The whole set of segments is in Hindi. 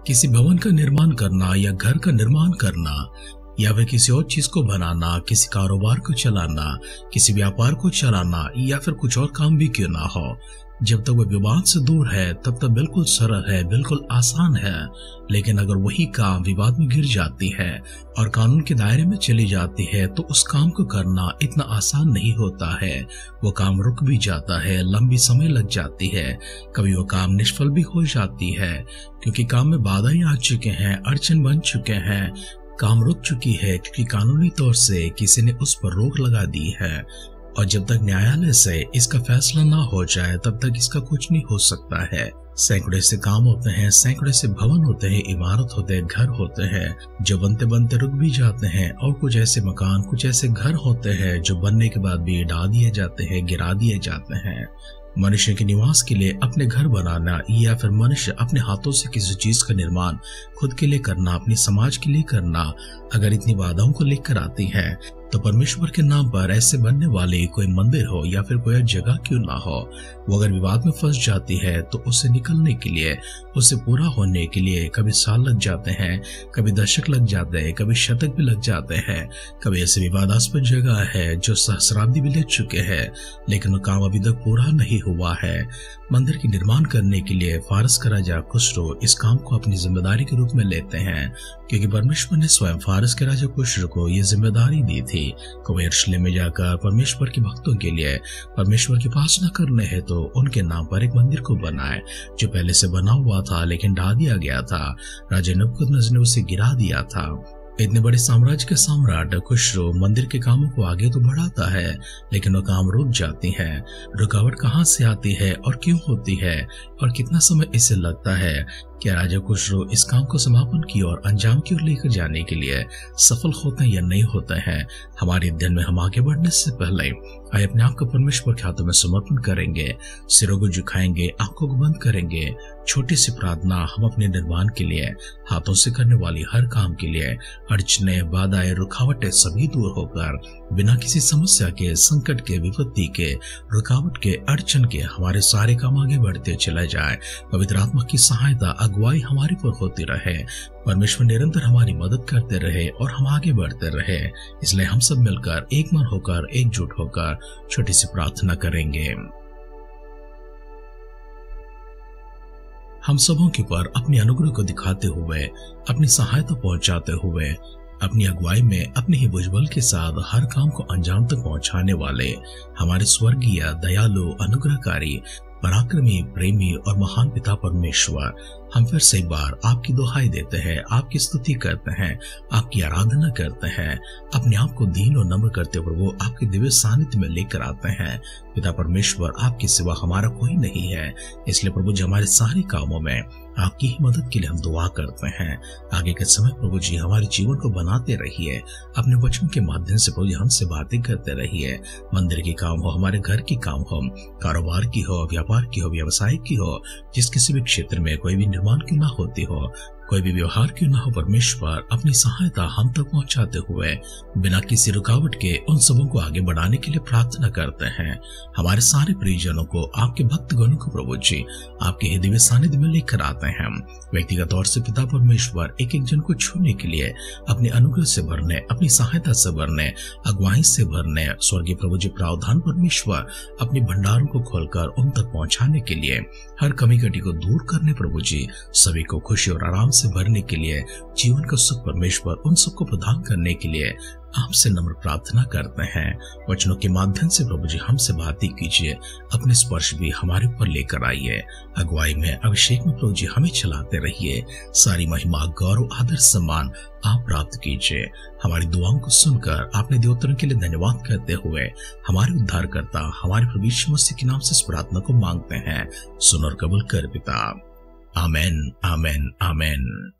किसी भवन का निर्माण करना या घर का निर्माण करना या फिर किसी और चीज को बनाना, किसी कारोबार को चलाना, किसी व्यापार को चलाना या फिर कुछ और काम भी क्यों ना हो, जब तक वह विवाद से दूर है तब तक बिल्कुल सरल है, बिल्कुल आसान है। लेकिन अगर वही काम विवाद में गिर जाती है और कानून के दायरे में चली जाती है तो उस काम को करना इतना आसान नहीं होता है। वो काम रुक भी जाता है, लंबी समय लग जाती है, कभी वो काम निष्फल भी हो जाती है क्योंकि काम में बाधाएं आ चुके हैं, अड़चन बन चुके हैं, काम रुक चुकी है क्योंकि कानूनी तौर से किसी ने उस पर रोक लगा दी है। और जब तक न्यायालय से इसका फैसला ना हो जाए तब तक इसका कुछ नहीं हो सकता है। सैकड़े से काम होते हैं, सैकड़े से भवन होते हैं, इमारत होते हैं, घर होते हैं जो बनते बनते रुक भी जाते हैं, और कुछ ऐसे मकान, कुछ ऐसे घर होते हैं जो बनने के बाद भी ढा दिए जाते हैं, गिरा दिए जाते हैं। मनुष्य के निवास के लिए अपने घर बनाना या फिर मनुष्य अपने हाथों से किसी चीज का निर्माण खुद के लिए करना, अपने समाज के लिए करना, अगर इतनी बाधाओं को लेकर आती है तो परमेश्वर के नाम पर ऐसे बनने वाले कोई मंदिर हो या फिर कोई जगह क्यों ना हो, वो अगर विवाद में फंस जाती है तो उससे निकलने के लिए, उससे पूरा होने के लिए कभी साल लग जाते हैं, कभी दशक लग जाते हैं, कभी शतक भी लग जाते हैं। कभी ऐसे विवादास्पद जगह है जो सहस्राब्दी भी ले चुके हैं लेकिन वो काम अभी तक पूरा नहीं हुआ है। मंदिर के निर्माण करने के लिए फारस का राजा खुसरो इस काम को अपनी जिम्मेदारी के रूप में लेते हैं क्योंकि परमेश्वर ने स्वयं फारस के राजा खुसरो को ये जिम्मेदारी दी थी कि वो यरूशलेम में जाकर परमेश्वर के भक्तों के लिए परमेश्वर की उपासना करने है तो उनके नाम पर एक मंदिर को बनाए जो पहले से बना हुआ था लेकिन ढा दिया गया था। राजा नबूकदनेस्सर ने उसे गिरा दिया था। इतने बड़े साम्राज्य के सम्राट खुसरो मंदिर के कामों को आगे तो बढ़ाता है लेकिन वो काम रुक जाती है। रुकावट कहाँ से आती है और क्यों होती है और कितना समय इसे लगता है? क्या राजा खुसरो इस काम को समापन की और अंजाम की ओर लेकर जाने के लिए सफल होते हैं या नहीं होते हैं? हमारे अध्ययन में हम आगे बढ़ने से पहले आइए अपने आप को परमेश्वर के हाथों में समर्पण करेंगे, सिरों को झुकाएंगे, आंखों को बंद करेंगे। छोटी सी प्रार्थना हम अपने निर्माण के लिए, हाथों से करने वाली हर काम के लिए अड़चने, बाधाएं, रुकावटें सभी दूर होकर बिना किसी समस्या के, संकट के, विपत्ति के, रुकावट के, अड़चन के हमारे सारे काम आगे बढ़ते चले जाए। पवित्र आत्मा की सहायता, अगुवाई हमारे पर होती रहे, परमेश्वर निरंतर हमारी मदद करते रहे और हम आगे बढ़ते रहे। इसलिए हम सब मिलकर एक मन होकर, एकजुट होकर छोटी सी प्रार्थना करेंगे। हम सबों के ऊपर अपने अनुग्रह को दिखाते हुए, अपनी सहायता पहुंचाते हुए, अपनी अगुवाई में अपने ही भुजबल के साथ हर काम को अंजाम तक पहुंचाने वाले हमारे स्वर्गीय, दयालु, अनुग्रहकारी, पराक्रमी, प्रेमी और महान पिता परमेश्वर, हम फिर से एक बार आपकी दुहाई देते हैं, आपकी स्तुति करते हैं, आपकी आराधना करते हैं, अपने आप को दीन और नम्र करते हुए वो आपके दिव्य सानिध्य में लेकर आते हैं। पिता परमेश्वर, आपके सिवा हमारा कोई नहीं है, इसलिए प्रभु जी हमारे सारे कामों में आपकी ही मदद के लिए हम दुआ करते हैं। आगे के समय प्रभु जी हमारे जीवन को बनाते रहिए, अपने वचन के माध्यम से प्रभु जी हमसे बातें करते रहिए। मंदिर के काम हो, हमारे घर की काम हो, कारोबार की हो, व्यापार की हो, व्यवसाय की हो, जिस किसी भी क्षेत्र में कोई भी निर्माण क्यों ना होती हो, कोई भी व्यवहार क्यों ना हो, परमेश्वर अपनी सहायता हम तक पहुंचाते हुए बिना किसी रुकावट के उन सबों को आगे बढ़ाने के लिए प्रार्थना करते हैं। हमारे सारे परिजनों को, आपके भक्तगणों को प्रभु जी आपके ही दिव्य सानिध्य में लेकर आते हैं। व्यक्तिगत तौर से पिता परमेश्वर एक एक जन को छूने के लिए अपने अनुग्रह से भरने, अपनी सहायता से भरने, अगुवाई से भरने, स्वर्गीय प्रभु जी प्रावधान परमेश्वर अपने भंडारों को खोलकर उन तक पहुंचाने के लिए, हर कमी कटी को दूर करने प्रभु जी सभी को खुशी और आराम से भरने के लिए, जीवन का सुख परमेश्वर उन सबको प्रदान करने के लिए आपसे नम्र प्रार्थना करते हैं। वचनों के माध्यम से प्रभु जी हमसे बातें कीजिए, अपने स्पर्श भी हमारे ऊपर लेकर आइए। अगुवाई में, अभिषेक में प्रभु जी हमें चलाते रहिए। सारी महिमा, गौरव, आदर, सम्मान आप प्राप्त कीजिए। हमारी दुआओं को सुनकर आपने देवोत्तरों के लिए धन्यवाद करते हुए हमारे उद्धारकर्ता, हमारे प्रभु यीशु मसीह के नाम से इस प्रार्थना को मांगते हैं। सुन और कबूल कर पिता। आमेन, आमेन, आमेन।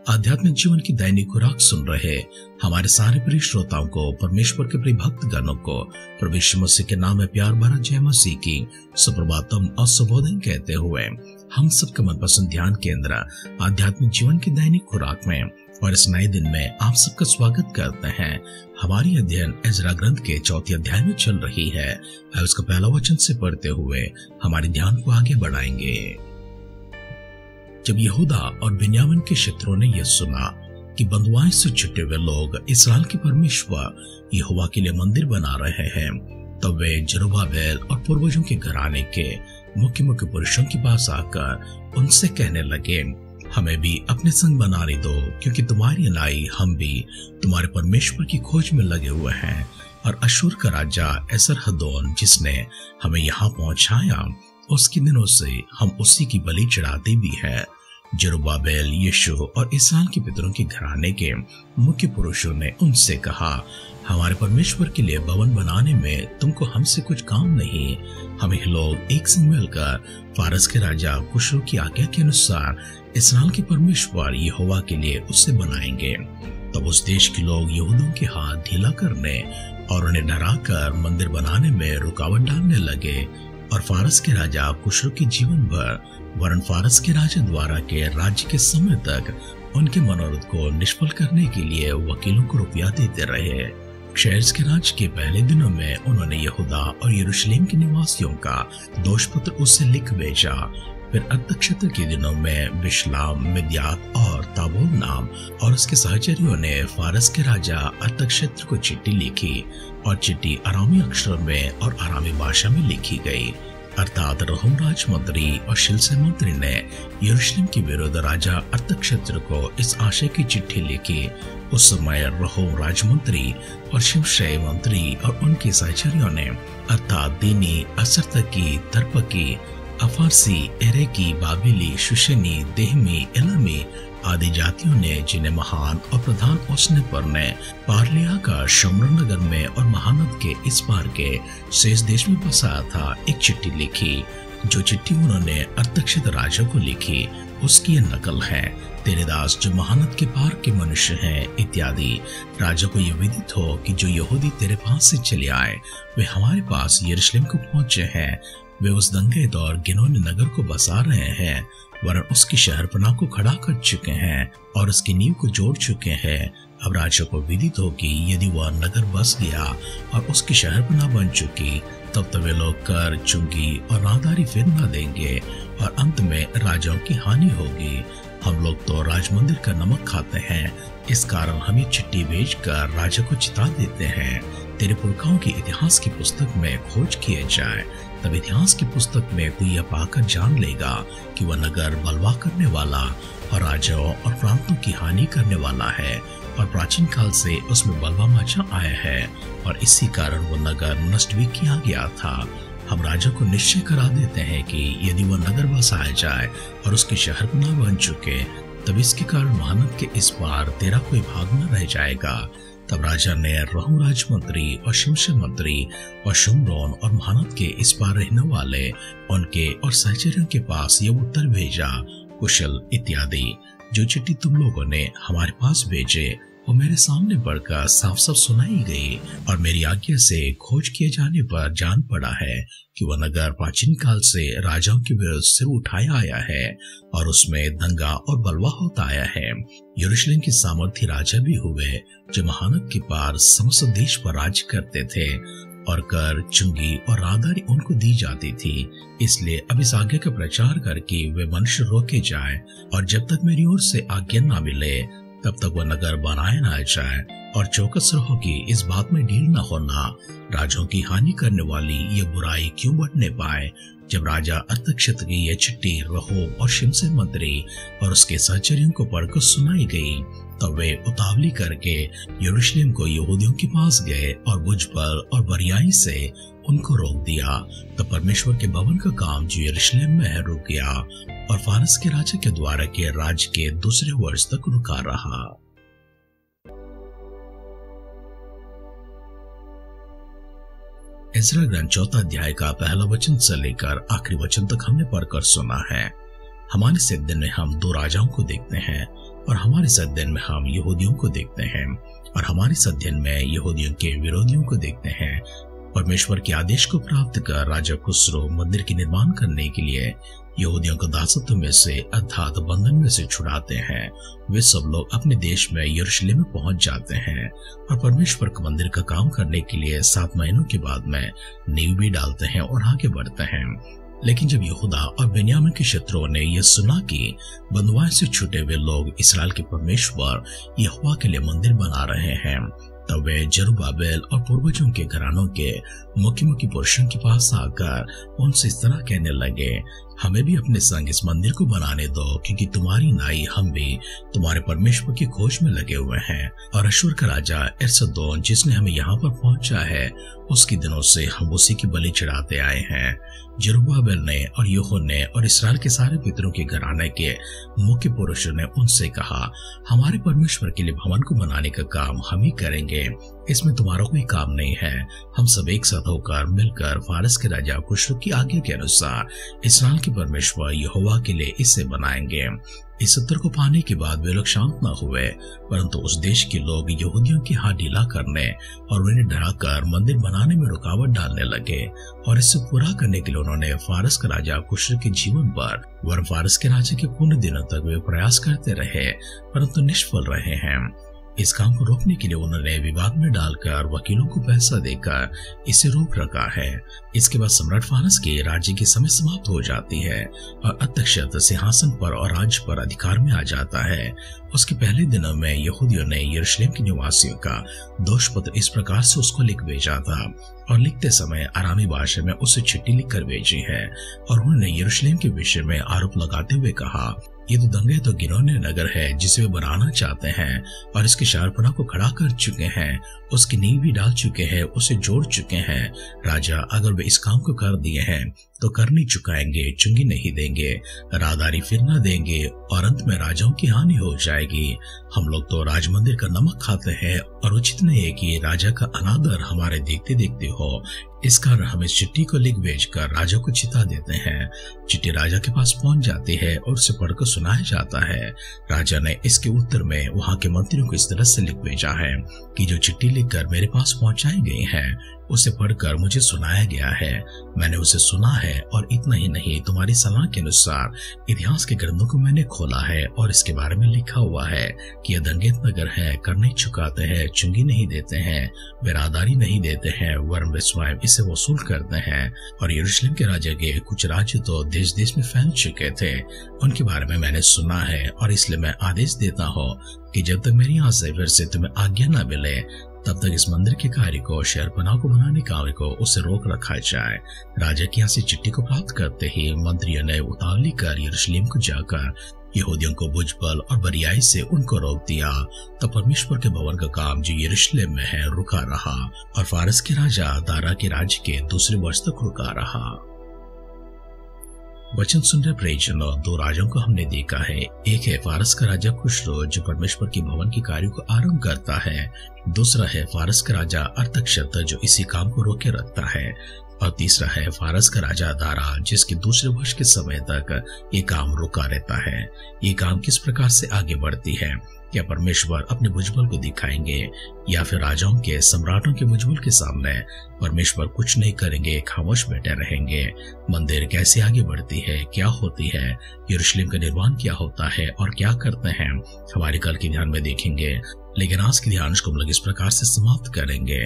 आध्यात्मिक जीवन की दैनिक खुराक सुन रहे हमारे सारे प्रिय श्रोताओं को, परमेश्वर के प्रिय भक्त गणों को प्रभु यीशु मसीह के नाम में प्यार भरा जय मसीह की सुप्रभातम और सुबोधन कहते हुए हम सबका मनपसंद ध्यान केंद्र आध्यात्मिक जीवन की दैनिक खुराक में और इस नए दिन में आप सबका स्वागत करते हैं। हमारी अध्ययन इज़रा ग्रंथ के 4 अध्याय में चल रही है और उसका पहला वचन से पढ़ते हुए हमारे ध्यान को आगे बढ़ाएंगे। जब यहूदा और बिन्यामीन के क्षेत्रों ने यह सुना कि बंधुआई से छुटे हुए लोग इस्राएल के परमेश्वर यहोवा के लिए मंदिर बना रहे हैं, तब वे जरुब्बाबेल और पूर्वजों के घराने के मुख्य पुरुषों के पास आकर उनसे कहने लगे, हमें भी अपने संग बनाने दो, क्योंकि तुम्हारी अनाई हम भी तुम्हारे परमेश्वर की खोज में लगे हुए हैं। और अशूर का राजा एसरहद्दोन जिसने हमें यहाँ पहुंचाया, उसके दिनों से हम उसी की बलि चढ़ाते भी है। जरुब्बाबेल, यीशु और इस्राएल के पितरों के घराने के मुख्य पुरुषों ने उनसे कहा, हमारे परमेश्वर के लिए भवन बनाने में तुमको हमसे कुछ काम नहीं। हम लोग एक संग मिलकर फारस के राजा खुसरो की आज्ञा के अनुसार इस्राएल के परमेश्वर यहोवा के लिए उसे बनाएंगे। तब उस देश के लोग यहूदियों के हाथ ढीला करने और उन्हें डराकर मंदिर बनाने में रुकावट डालने लगे। और फारस के राजा खुसरो के जीवन भर वरन फारस के राजा द्वारा के राज्य के समय तक उनके मनोरथ को निष्फल करने के लिए वकीलों को रुपया देते रहे। शेर्स के राज के पहले दिनों में उन्होंने यहूदा और यरूशलेम के निवासियों का दोष पत्र उससे लिख भेजा। फिर अर्थक्षेत्र के दिनों में बिशलाम, मिद्यात और ताबोर नाम और उसके सहचरियों ने फारस के राजा अर्थक्षेत्र को चिट्ठी लिखी, और चिट्ठी अरामी अक्षर में और अरामी भाषा में लिखी गई। अर्थात रहूम राजमंत्री और शिलसे मंत्री ने यरूशलेम के विरुद्ध राजा अर्थक्षेत्र को इस आशय की चिट्ठी लिखी। उस समय रहूम राजमंत्री और शिमशे मंत्री और उनके सहचरियों ने अर्थात दीनी, असरतकी, तर्पकी, अफारसी, एरेकी, बाबिली, शुशनी, देहमी, एलामी आदि जातियों ने, जिन्हें महान और प्रधान ओसनेपर ने पारलिया का शमर नगर में और महानद के इस पार के शेष देश में बसाया था, एक चिट्ठी लिखी। जो चिट्ठी उन्होंने अर्थक्षेत्र राजा को लिखी उसकी यह नकल है। तेरे दास जो महानद के पार के मनुष्य हैं इत्यादि। राजा को यह विदित हो कि जो यहूदी तेरे पास से चले आए वे हमारे पास यरूशलेम को पहुंचे हैं। वे उस दंगे दौर गिनोनी नगर को बसा रहे हैं, वरन उसकी शहरपनाह को खड़ा कर चुके हैं और उसकी नींव को जोड़ चुके हैं। अब राजा को विदित हो कि यदि वह नगर बस गया और उसकी शहरपनाह बन चुकी, तब तो वे लोग कर, चुंगी और राहदारी फिर न देंगे और अंत में राजाओं की हानि होगी। हम लोग तो राज मंदिर का नमक खाते हैं, इस कारण हम ये चिट्ठी भेजकर राजा को चिता देते हैं, तेरे पुरखाओं की इतिहास की पुस्तक में खोज किए जाए। तब इतिहास की पुस्तक में कोई यह पाकर जान लेगा कि वह नगर बलवा करने वाला और राजाओं और प्रांतों की हानि करने वाला है, और प्राचीन काल से उसमें बलवा मचा आया है, और इसी कारण वो नगर नष्ट भी किया गया था। हम राजा को निश्चय करा देते हैं कि यदि वह नगर बसाया जाए और उसके शहरपनाह बन चुके, तब इसके कारण महानद के इस पार तेरा कोई भाग न रह जाएगा। तब राजा ने रहूम राजमंत्री और शिमशे मंत्री और शुम्रोन और महानद के इस पार रहने वाले उनके और सहचरियों के पास यह उत्तर भेजा, कुशल इत्यादि। जो चिट्ठी तुम लोगों ने हमारे पास भेजे वो मेरे सामने पढ़कर साफ साफ सुनाई गई, और मेरी आज्ञा से खोज किए जाने पर जान पड़ा है कि वह नगर प्राचीन काल से राजाओं के विरुद्ध सिर उठाया आया है और उसमें दंगा और बलवा होता आया है। यरूशलेम के सामर्थी राजा भी हुए जो महानद के पार समस्त देश पर राज्य करते थे, और कर, चुंगी और राहदारी उनको दी जाती थी। इसलिए अब इस आज्ञा का प्रचार करके वे मनुष्य रोके जाए, और जब तक मेरी ओर से आज्ञा न मिले तब तक वह नगर बनाया न जाए। और चौकस रहो कि इस बात में ढील न होना, राजाओं की हानि करने वाली ये बुराई क्यों बढ़ने पाए। जब राजा अर्थक्षेत्र की यह चिट्ठी रहूम और शिमशे मंत्री और उसके सहचरियों को पढ़कर सुनाई गई, तब वे उतावली करके यरूशलेम को यहूदियों के पास गए और बुझबल और बरियाई से उनको रोक दिया। तब परमेश्वर के भवन का काम जो यरूशलेम में है रुक गया, और फारस के राजा के द्वारा के राज्य के दूसरे वर्ष तक रुका रहा। इज़रा ग्रंथ 4 अध्याय का पहला वचन से लेकर आखिरी वचन तक हमने पढ़कर सुना है। हमारे इस दिन में हम 2 राजाओं को देखते हैं, और हमारे इस दिन में हम यहूदियों को देखते हैं, और हमारे इस अध्ययन में यहूदियों के विरोधियों को देखते हैं। परमेश्वर के आदेश को प्राप्त कर राजा खुसरो मंदिर के निर्माण करने के लिए यहूदियों को दासत्व में से अर्थात बंधन में से छुड़ाते हैं। वे सब लोग अपने देश में यरूशलेम में पहुंच जाते हैं और परमेश्वर के मंदिर का काम करने के लिए 7 महीनों के बाद में नींव भी डालते हैं और आगे बढ़ते हैं। लेकिन जब यहूदा और बेन्यामीन के शत्रुओं ने यह सुना कि बंधुआई से छूटे हुए लोग इस्राएल के परमेश्वर यहोवा के लिए मंदिर बना रहे हैं, तब वे जरुब्बाबेल और पूर्वजों के घरानों के मुख्य पुरुषों के पास आकर उनसे इस तरह कहने लगे, हमें भी अपने संग इस मंदिर को बनाने दो, क्योंकि तुम्हारी नाई हम भी तुम्हारे परमेश्वर की खोज में लगे हुए हैं। और अश्शूर का राजा एर्सदोन जिसने हमें यहाँ पर पहुंचा है, उसके दिनों से हम उसी की बलि चढ़ाते आए हैं। जरुब्बाबेल ने और यूहन्ना ने और इस्राएल के सारे पितरों के घराने के मुख्य पुरुषों ने उनसे कहा, हमारे परमेश्वर के लिए भवन को बनाने का काम हम ही करेंगे, इसमें तुम्हारा कोई काम नहीं है। हम सब एक साथ होकर मिलकर फारस के राजा खुसरो की आज्ञा के अनुसार इस्राएल के परमेश्वर यहोवा के लिए इसे बनाएंगे। इस उत्तर को पाने के बाद वे लोग शांत न हुए, परंतु उस देश के लोग यहूदियों की हाथ ढीला करने और उन्हें डराकर मंदिर बनाने में रुकावट डालने लगे। और इससे पूरा करने के लिए उन्होंने फारस का राजा खुसरो के जीवन पर वरन फारस के राजा के पूर्ण दिनों तक वे प्रयास करते रहे, परंतु निष्फल रहे हैं। इस काम को रोकने के लिए उन्होंने विवाद में डालकर वकीलों को पैसा देकर इसे रोक रखा है। इसके बाद सम्राट फारस के राज्य की समय समाप्त हो जाती है और अतक्षत सिंहासन पर और राज्य पर अधिकार में आ जाता है। उसके पहले दिनों में यहूदियों ने यरूशलेम के निवासियों का दोष पत्र इस प्रकार से उसको लिख भेजा था और लिखते समय अरामी भाषा में उसे चिट्ठी लिखकर भेजी है। और उन्होंने यरूशलेम के विषय में आरोप लगाते हुए कहा, ये तो दंगे तो गिनौने नगर है जिसे वे बनाना चाहते हैं और इसके शहरपनाह को खड़ा कर चुके हैं, उसकी नींव भी डाल चुके हैं, उसे जोड़ चुके हैं। राजा अगर वे इस काम को कर दिए हैं तो कर नहीं चुकाएंगे, चुंगी नहीं देंगे, राहदारी फिर न देंगे और अंत में राजाओं की हानि हो जाएगी। हम लोग तो राज मंदिर का नमक खाते हैं और उचित नहीं है कि राजा का अनादर हमारे देखते देखते हो। इस कारण हम इस चिट्ठी को लिख भेजकर राजा को चिता देते हैं। चिट्ठी राजा के पास पहुंच जाती है और उसे पढ़कर सुनाया जाता है। राजा ने इसके उत्तर में वहां के मंत्रियों को इस तरह से लिख भेजा है कि जो चिट्ठी लिखकर मेरे पास पहुंचाई गई है उसे पढ़कर मुझे सुनाया गया है। मैंने उसे सुना है और इतना ही नहीं, तुम्हारी सलाह के अनुसार इतिहास के ग्रंथों को मैंने खोला है और इसके बारे में लिखा हुआ है कि यह दंगेत नगर है, कर नहीं चुकाते हैं, चुंगी नहीं देते हैं, बिरादारी नहीं देते हैं, वरन वे स्वयं इसे वसूल करते हैं। और यरूशलेम के राजा के कुछ राज्य तो देश देश में फैल चुके थे, उनके बारे में मैंने सुना है और इसलिए मैं आदेश देता हूँ कि जब तक मेरी यहाँ से फिर से तुम्हें आज्ञा न मिले तब तक इस मंदिर के कार्य को, शहरपनाह को बनाने कार्य को उसे रोक रखा जाए। राजा की यहाँ से चिट्ठी को प्राप्त करते ही मंत्रियों ने उतावली कर यरूशलेम को जाकर यहूदियों को भुजबल और बरियाई से उनको रोक दिया। तब परमेश्वर के भवन का काम जो यरूशलेम में है रुका रहा और फारस के राजा दारा के राज्य के दूसरे वर्ष तक रुका रहा। वचन सुन रहे प्रियजनों, 2 राजाओं को हमने देखा है। एक है फारस का राजा खुसरो जो परमेश्वर के भवन के कार्यों को आरंभ करता है। दूसरा है फारस का राजा अरतक्षत जो इसी काम को रोके रखता है। और तीसरा है फारस का राजा दारा जिसके दूसरे वर्ष के समय तक ये काम रुका रहता है। ये काम किस प्रकार से आगे बढ़ती है? क्या परमेश्वर अपने भुजबल को दिखाएंगे या फिर राजाओं के, सम्राटों के भुजबल के सामने परमेश्वर कुछ नहीं करेंगे, खामोश बैठे रहेंगे? मंदिर कैसे आगे बढ़ती है, क्या होती है, यरूशलेम का निर्माण क्या होता है और क्या करते हैं, हमारे कल के ध्यान में देखेंगे। लेकिन आज के ध्यान को हम लोग इस प्रकार से समाप्त करेंगे।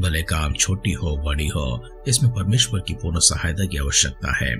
भले काम छोटी हो बड़ी हो, इसमें परमेश्वर की पूर्ण सहायता की आवश्यकता है।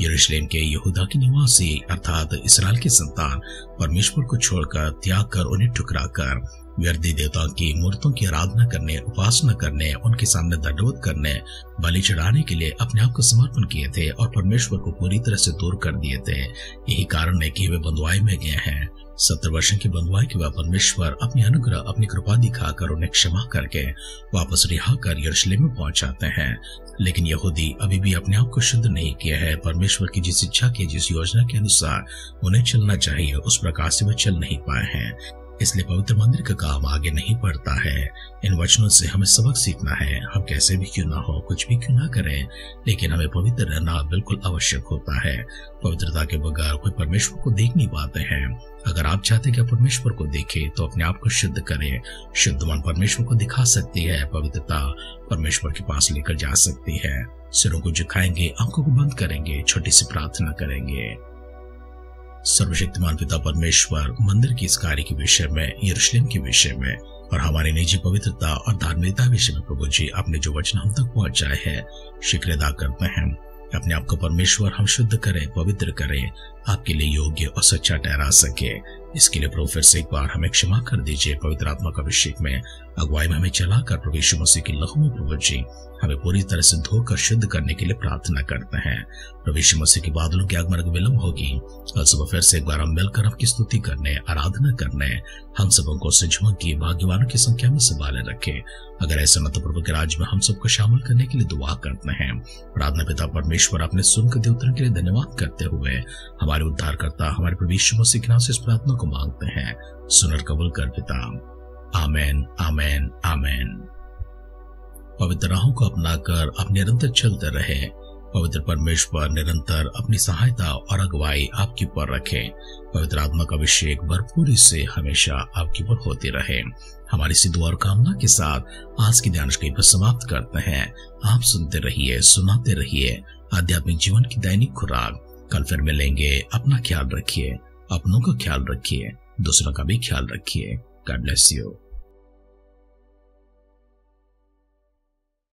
यरूशलेम के यहूदा के निवासी अर्थात इस्राएल की संतान परमेश्वर को छोड़कर, त्याग कर, उन्हें ठुकराकर व्यर्थ देवताओं की मूर्तों की आराधना करने, उपासना करने, उनके सामने दंडवत करने, बलि चढ़ाने के लिए अपने आप को समर्पण किए थे और परमेश्वर को पूरी तरह से दूर कर दिए थे। यही कारण है कि वे बंधुआई में गए हैं। 70 वर्षों की बंधुआई के बाद परमेश्वर अपनी अनुग्रह, अपनी कृपा दिखाकर उन्हें क्षमा करके वापस रिहा कर यरूशलेम में पहुंचाते हैं। लेकिन यहूदी अभी भी अपने आप को शुद्ध नहीं किया है। परमेश्वर की जिस इच्छा की, जिस योजना के अनुसार उन्हें चलना चाहिए उस प्रकार से वे चल नहीं पाए हैं। इसलिए पवित्र मंदिर का काम आगे नहीं बढ़ता है। इन वचनों से हमें सबक सीखना है। हम कैसे भी क्यों ना हो, कुछ भी क्यों ना करें, लेकिन हमें पवित्र रहना बिल्कुल आवश्यक होता है। पवित्रता के बगैर कोई परमेश्वर को देख नहीं पाते हैं। अगर आप चाहते हैं कि परमेश्वर को देखें तो अपने आप को शुद्ध करें। शुद्ध मन परमेश्वर को दिखा सकती है। पवित्रता परमेश्वर के पास लेकर जा सकती है। सिरों को झुकाएंगे, आंखों को बंद करेंगे, छोटी सी प्रार्थना करेंगे। सर्वशक्तिमान पिता परमेश्वर, मंदिर के इस कार्य के विषय में, यरूशलेम के विषय में और हमारी निजी पवित्रता और धार्मिकता विषय में प्रभु जी आपने जो वचन हम तक पहुंचाए हैं, शुक्र अदा करते हैं। अपने आप को परमेश्वर हम शुद्ध करें, पवित्र करें, आपके लिए योग्य और सच्चा ठहरा सके। इसके लिए प्रभु फिर से एक बार हमें क्षमा कर दीजिए। पवित्र आत्मा का अभिषेक में, अगुवाई में हमें चलाकर प्रभु यीशु मसीह के लहू में प्रभु जी हमें पूरी तरह से धोकर शुद्ध करने के लिए प्रार्थना करते हैं। प्रभु यीशु मसीह के बादलों के आगमन का विलंब होगी और सुबह फिर से एक बार हम मिलकर आपकी स्तुति करने, आराधना करने, हम सबों को सजों की भाग्यवानों की संख्या में संभाले रखे। अगर ऐसा न तो प्रभु के राज में हम सबको शामिल करने के लिए दुआ करते हैं। प्रार्थना पिता परमेश्वर अपने सुनकर दे उत्तर के लिए धन्यवाद करते हुए हमारे उद्धारकर्ता हमारे प्रभु यीशु मसीह के नाम से इस प्रार्थना को मांगते हैं। सुनर कबूल कर पिता। आमेन, आमेन, आमेन। पवित्र राहों को अपनाकर आप निरंतर चलते रहे। पवित्र परमेश्वर निरंतर अपनी सहायता और अगुवाई आपके ऊपर रखे। पवित्र आत्मा का अभिषेक भरपूरी से हमेशा आपके ऊपर होती रहे। हमारी सी दुआ और कामना के साथ आज की ध्यान पर समाप्त करते हैं। आप सुनते रहिए, सुनाते रहिए आध्यात्मिक जीवन की दैनिक खुराक। कल फिर मिलेंगे। अपना ख्याल रखिए, अपनों का ख्याल रखिए, दूसरों का भी ख्याल रखिए। God bless you.